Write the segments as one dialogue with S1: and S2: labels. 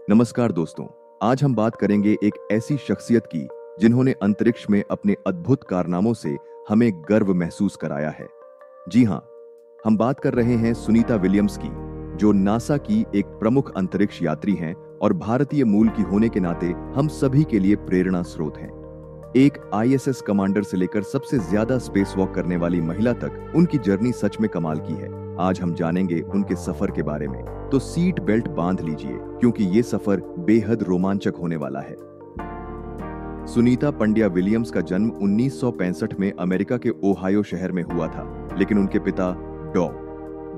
S1: नमस्कार दोस्तों, आज हम बात करेंगे एक ऐसी शख्सियत की जिन्होंने अंतरिक्ष में अपने अद्भुत कारनामों से हमें गर्व महसूस कराया है। जी हाँ, हम बात कर रहे हैं सुनीता विलियम्स की, जो नासा की एक प्रमुख अंतरिक्ष यात्री हैं और भारतीय मूल की होने के नाते हम सभी के लिए प्रेरणा स्रोत हैं। एक आईएसएस कमांडर से लेकर सबसे ज्यादा स्पेस वॉक करने वाली महिला तक उनकी जर्नी सच में कमाल की है। आज हम जानेंगे उनके सफर के बारे में, तो सीट बेल्ट बांध लीजिए क्योंकि ये सफर बेहद रोमांचक होने वाला है। सुनीता पंड्या विलियम्स का जन्म 1965 में अमेरिका के ओहायो शहर में हुआ था, लेकिन उनके पिता डॉ.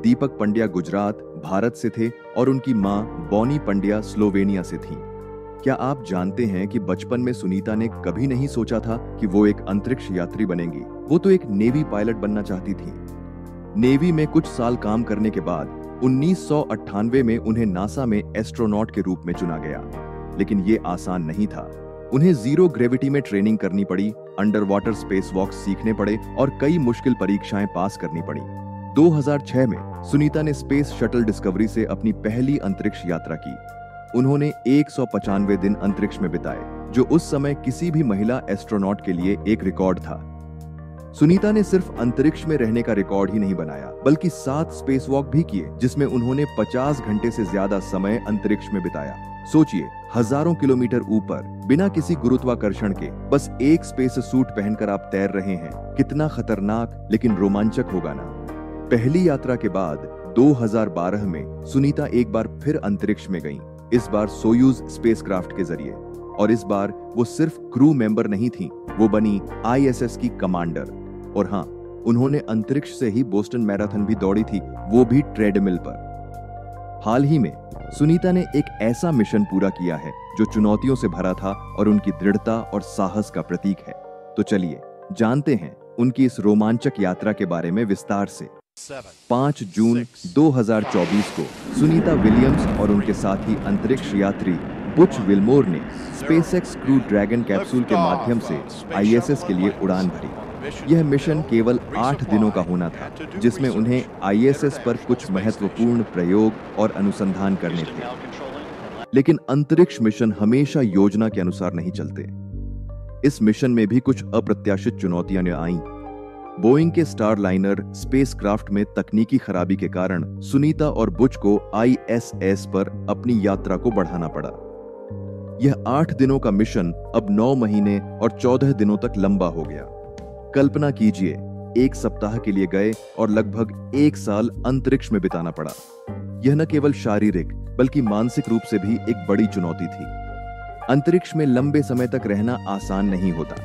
S1: दीपक पंड्या गुजरात, भारत से थे और उनकी मां बॉनी पंड्या स्लोवेनिया से थीं। क्या आप जानते हैं कि बचपन में सुनीता ने कभी नहीं सोचा था कि वो एक अंतरिक्ष यात्री बनेंगी। वो तो एक नेवी पायलट बनना चाहती थी। नेवी में कुछ साल काम करने के बाद 1998 में उन्हें नासा में एस्ट्रोनॉट के रूप में चुना गया, लेकिन ये आसान नहीं था। उन्हें जीरो ग्रेविटी में ट्रेनिंग करनी पड़ी, अंडर वाटर स्पेस वॉक सीखने पड़े और कई मुश्किल परीक्षाएं पास करनी पड़ी। 2006 में सुनीता ने स्पेस शटल डिस्कवरी से अपनी पहली अंतरिक्ष यात्रा की। उन्होंने 195 दिन अंतरिक्ष में बिताए, जो उस समय किसी भी महिला एस्ट्रोनॉट के लिए एक रिकॉर्ड था। सुनीता ने सिर्फ अंतरिक्ष में रहने का रिकॉर्ड ही नहीं बनाया, बल्कि 7 स्पेस वॉक भी किए, जिसमें उन्होंने 50 घंटे से ज्यादा समय अंतरिक्ष में बिताया। सोचिए, हजारों किलोमीटर ऊपर बिना किसी गुरुत्वाकर्षण के बस एक स्पेस सूट पहनकर आप तैर रहे हैं। कितना खतरनाक लेकिन रोमांचक होगा ना। पहली यात्रा के बाद 2012 में सुनीता एक बार फिर अंतरिक्ष में गईं, इस बार सोयूज स्पेसक्राफ्ट के जरिए। और इस बार वो सिर्फ क्रू मेंबर नहीं थी, वो बनी आईएसएस की कमांडर। और हाँ, उन्होंने अंतरिक्ष से ही बोस्टन मैराथन भी दौड़ी थी, वो भी ट्रेडमिल पर। हाल ही में सुनीता ने एक ऐसा मिशन पूरा किया है जो चुनौतियों से भरा था और उनकी दृढ़ता और साहस का प्रतीक है। तो चलिए जानते हैं उनकी इस रोमांचक यात्रा के बारे में विस्तार से। 5 जून 2024 को सुनीता विलियम्स और उनके साथी अंतरिक्ष यात्री बुच विल्मोर ने स्पेसएक्स क्रू ड्रैगन कैप्सूल के माध्यम से आईएसएस के लिए उड़ान भरी। यह मिशन केवल 8 दिनों का होना था, जिसमें उन्हें आईएसएस पर कुछ महत्वपूर्ण प्रयोग और अनुसंधान करने थे। लेकिन अंतरिक्ष मिशन हमेशा योजना के अनुसार नहीं चलते। इस मिशन में भी कुछ अप्रत्याशित चुनौतियां आईं। बोइंग के स्टारलाइनर स्पेसक्राफ्ट में तकनीकी खराबी के कारण सुनीता और बुच को आईएसएस पर अपनी यात्रा को बढ़ाना पड़ा। यह 8 दिनों का मिशन अब 9 महीने और 14 दिनों तक लंबा हो गया। कल्पना कीजिए, एक सप्ताह के लिए गए और लगभग 1 साल अंतरिक्ष में बिताना पड़ा। यह न केवल शारीरिक बल्कि मानसिक रूप से भी एक बड़ी चुनौती थी। अंतरिक्ष में लंबे समय तक रहना आसान नहीं होता।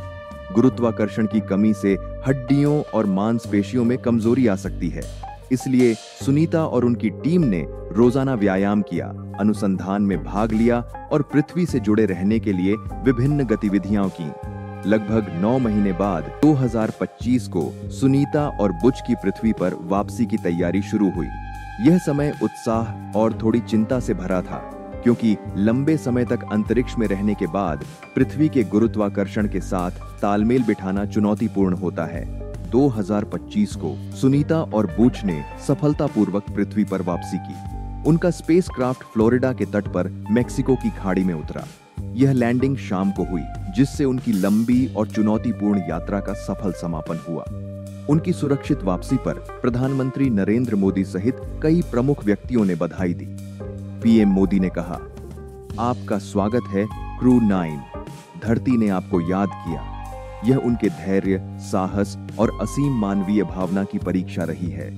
S1: गुरुत्वाकर्षण की कमी से हड्डियों और मांसपेशियों में कमजोरी आ सकती है। इसलिए सुनीता और उनकी टीम ने रोजाना व्यायाम किया, अनुसंधान में भाग लिया और पृथ्वी से जुड़े रहने के लिए विभिन्न गतिविधियां की। लगभग 9 महीने बाद 2025 को सुनीता और बुच की पृथ्वी पर वापसी की तैयारी शुरू हुई। यह समय उत्साह और थोड़ी चिंता से भरा था, क्योंकि लंबे समय तक अंतरिक्ष में रहने के बाद पृथ्वी के गुरुत्वाकर्षण के साथ तालमेल बिठाना चुनौतीपूर्ण होता है। 2025 को सुनीता और बुच ने सफलतापूर्वक पृथ्वी पर वापसी की। उनका स्पेसक्राफ्ट फ्लोरिडा के तट पर मेक्सिको की खाड़ी में उतरा। यह लैंडिंग शाम को हुई, जिससे उनकी लंबी और चुनौतीपूर्ण यात्रा का सफल समापन हुआ। उनकी सुरक्षित वापसी पर प्रधानमंत्री नरेंद्र मोदी सहित कई प्रमुख व्यक्तियों ने बधाई दी। पीएम मोदी ने कहा, आपका स्वागत है क्रू 9। धरती ने आपको याद किया। यह उनके धैर्य, साहस और असीम मानवीय भावना की परीक्षा रही है।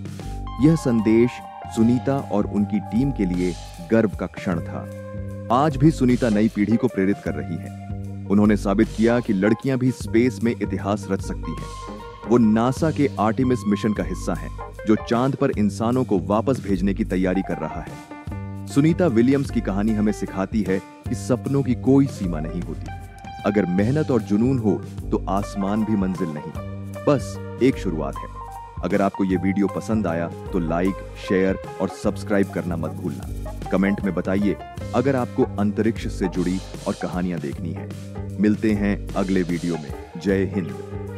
S1: यह संदेश सुनीता और उनकी टीम के लिए गर्व का क्षण था। आज भी सुनीता नई पीढ़ी को प्रेरित कर रही है। उन्होंने साबित किया कि लड़कियां भी स्पेस में इतिहास रच सकती हैं। वो नासा के आर्टेमिस मिशन का हिस्सा है, जो चांद पर इंसानों को वापस भेजने की तैयारी कर रहा है। सुनीता विलियम्स की कहानी हमें सिखाती है कि सपनों की कोई सीमा नहीं होती। अगर मेहनत और जुनून हो तो आसमान भी मंजिल नहीं, बस एक शुरुआत है। अगर आपको ये वीडियो पसंद आया तो लाइक, शेयर और सब्सक्राइब करना मत भूलना। कमेंट में बताइए अगर आपको अंतरिक्ष से जुड़ी और कहानियां देखनी है। मिलते हैं अगले वीडियो में। जय हिंद।